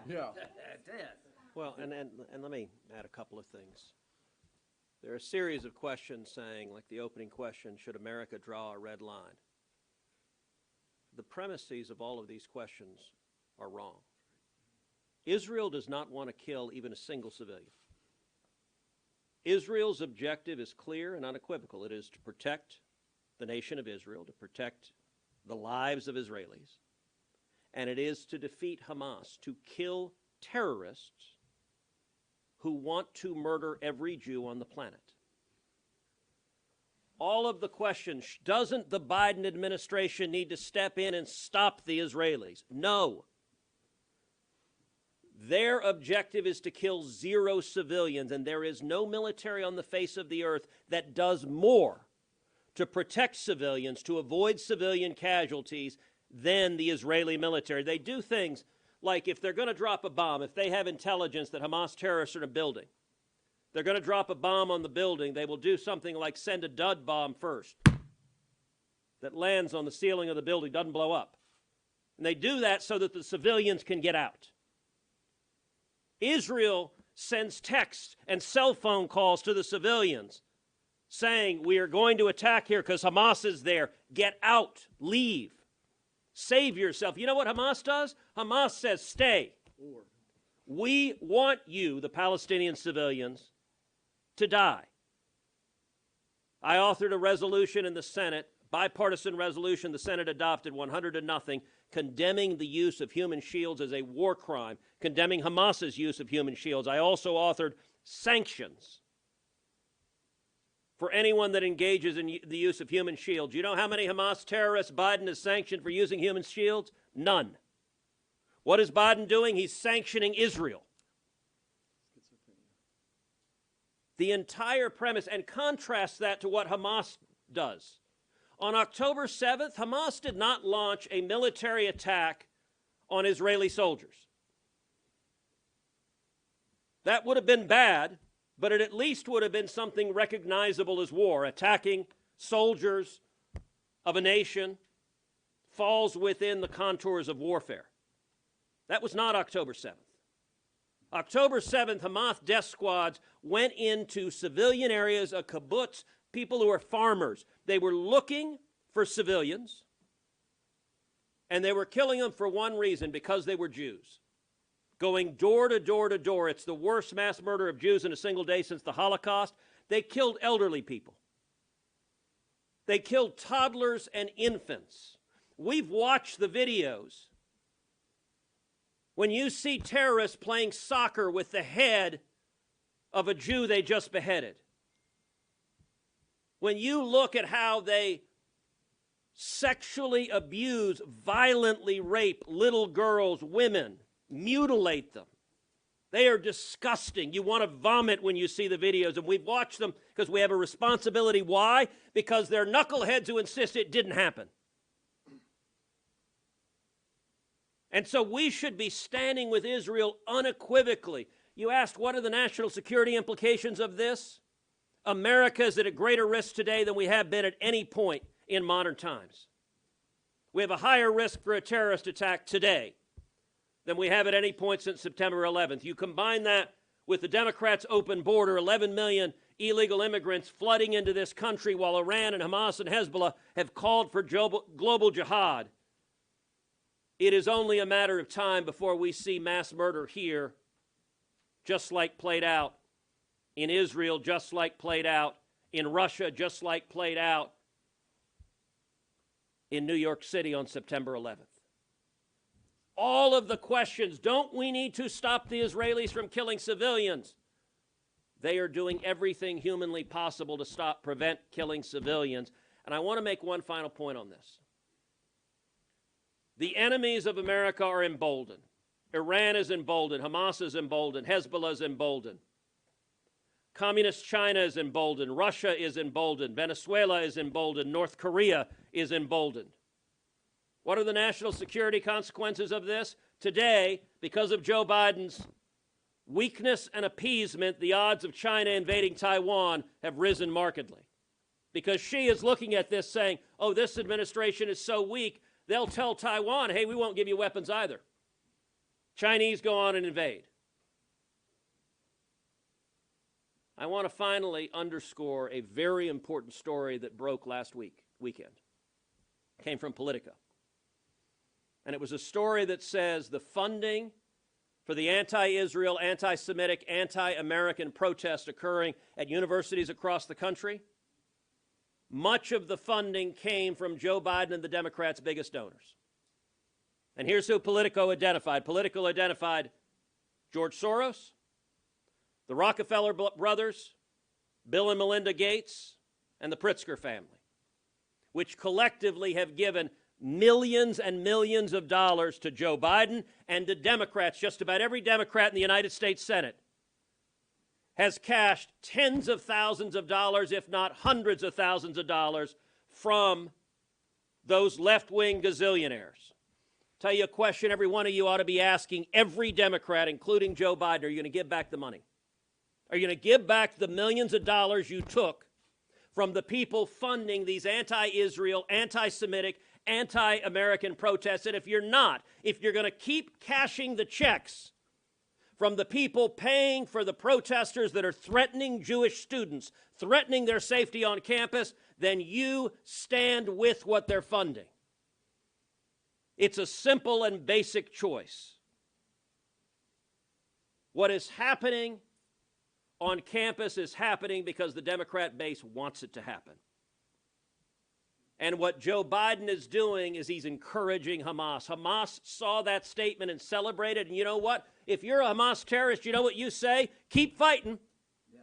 Yeah. Well, and let me add a couple of things. There are a series of questions saying, like the opening question, should America draw a red line? The premises of all of these questions are wrong. Israel does not want to kill even a single civilian. Israel's objective is clear and unequivocal. It is to protect the nation of Israel, to protect the lives of Israelis, and it is to defeat Hamas, to kill terrorists who want to murder every Jew on the planet. All of the questions, doesn't the Biden administration need to step in and stop the Israelis? No. Their objective is to kill 0 civilians, and there is no military on the face of the earth that does more to protect civilians, to avoid civilian casualties, than the Israeli military. They do things like, if they're going to drop a bomb, if they have intelligence that Hamas terrorists are in a building, they're going to drop a bomb on the building, they will do something like send a dud bomb first that lands on the ceiling of the building, doesn't blow up. And they do that so that the civilians can get out. Israel sends texts and cell phone calls to the civilians saying, we are going to attack here because Hamas is there. Get out. Leave. Save yourself. You know what Hamas does? Hamas says, stay. We want you, the Palestinian civilians, to die. I authored a resolution in the Senate, bipartisan resolution the Senate adopted 100-0, condemning the use of human shields as a war crime, condemning Hamas's use of human shields. I also authored sanctions for anyone that engages in the use of human shields. You know how many Hamas terrorists Biden has sanctioned for using human shields? None. What is Biden doing? He's sanctioning Israel. The entire premise, and contrast that to what Hamas does. On October 7th, Hamas did not launch a military attack on Israeli soldiers. That would have been bad, but it at least would have been something recognizable as war. Attacking soldiers of a nation falls within the contours of warfare. That was not October 7th. October 7th, Hamas death squads went into civilian areas, a kibbutz, people who are farmers. They were looking for civilians, and they were killing them for one reason, because they were Jews. Going door to door to door. It's the worst mass murder of Jews in a single day since the Holocaust. They killed elderly people. They killed toddlers and infants. We've watched the videos. When you see terrorists playing soccer with the head of a Jew they just beheaded, when you look at how they sexually abuse, violently rape little girls, women, mutilate them, they are disgusting. You want to vomit when you see the videos, and we've watched them because we have a responsibility. Why? Because they're knuckleheads who insist it didn't happen. And so we should be standing with Israel unequivocally. You asked, what are the national security implications of this? America is at a greater risk today than we have been at any point in modern times. We have a higher risk for a terrorist attack today than we have at any point since September 11th. You combine that with the Democrats' open border, 11 million illegal immigrants flooding into this country while Iran and Hamas and Hezbollah have called for global jihad. It is only a matter of time before we see mass murder here, just like played out in Israel, just like played out in Russia, just like played out in New York City on September 11th. All of the questions, don't we need to stop the Israelis from killing civilians? They are doing everything humanly possible to prevent killing civilians. And I want to make one final point on this. The enemies of America are emboldened. Iran is emboldened. Hamas is emboldened. Hezbollah is emboldened. Communist China is emboldened. Russia is emboldened. Venezuela is emboldened. North Korea is emboldened. What are the national security consequences of this? Today, because of Joe Biden's weakness and appeasement, the odds of China invading Taiwan have risen markedly. Because she is looking at this saying, oh, this administration is so weak, they'll tell Taiwan, hey, we won't give you weapons either. Chinese go on and invade. I want to finally underscore a very important story that broke last weekend. It came from Politico. And it was a story that says the funding for the anti-Israel, anti-Semitic, anti-American protests occurring at universities across the country, much of the funding came from Joe Biden and the Democrats' biggest donors. And here's who Politico identified. Politico identified George Soros, the Rockefeller brothers, Bill and Melinda Gates, and the Pritzker family, which collectively have given millions and millions of dollars to Joe Biden and to Democrats. Just about every Democrat in the United States Senate has cashed tens of thousands of dollars, if not hundreds of thousands of dollars, from those left-wing gazillionaires. Tell you a question every one of you ought to be asking every Democrat, including Joe Biden: are you going to give back the money? Are you going to give back the millions of dollars you took from the people funding these anti-Israel, anti-Semitic, anti-American protests? And if you're not, if you're going to keep cashing the checks from the people paying for the protesters that are threatening Jewish students, threatening their safety on campus, then you stand with what they're funding. It's a simple and basic choice. What is happening on campus is happening because the Democrat base wants it to happen. And what Joe Biden is doing is he's encouraging Hamas. Hamas saw that statement and celebrated. And you know what? If you're a Hamas terrorist, you know what you say? Keep fighting. Yeah.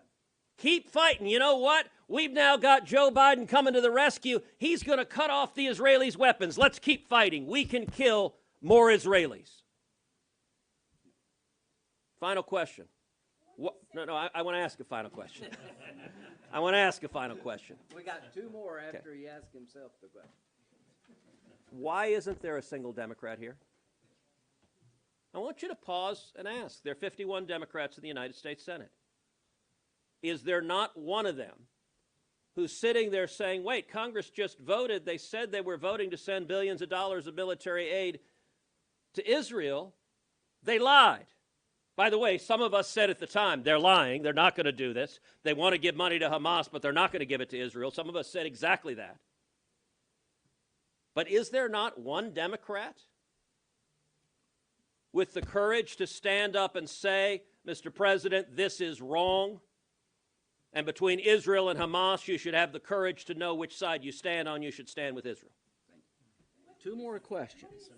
Keep fighting. You know what? We've now got Joe Biden coming to the rescue. He's going to cut off the Israelis' weapons. Let's keep fighting. We can kill more Israelis. Final question. I want to ask a final question. I want to ask a final question. We got two more after he asks himself the question. Why isn't there a single Democrat here? I want you to pause and ask. There are 51 Democrats in the United States Senate. Is there not one of them who's sitting there saying, wait, Congress just voted, they said they were voting to send billions of dollars of military aid to Israel. They lied. By the way, some of us said at the time, they're lying, they're not going to do this. They want to give money to Hamas, but they're not going to give it to Israel. Some of us said exactly that. But is there not one Democrat with the courage to stand up and say, Mr. President, this is wrong, and between Israel and Hamas, you should have the courage to know which side you stand on. You should stand with Israel? Two more questions.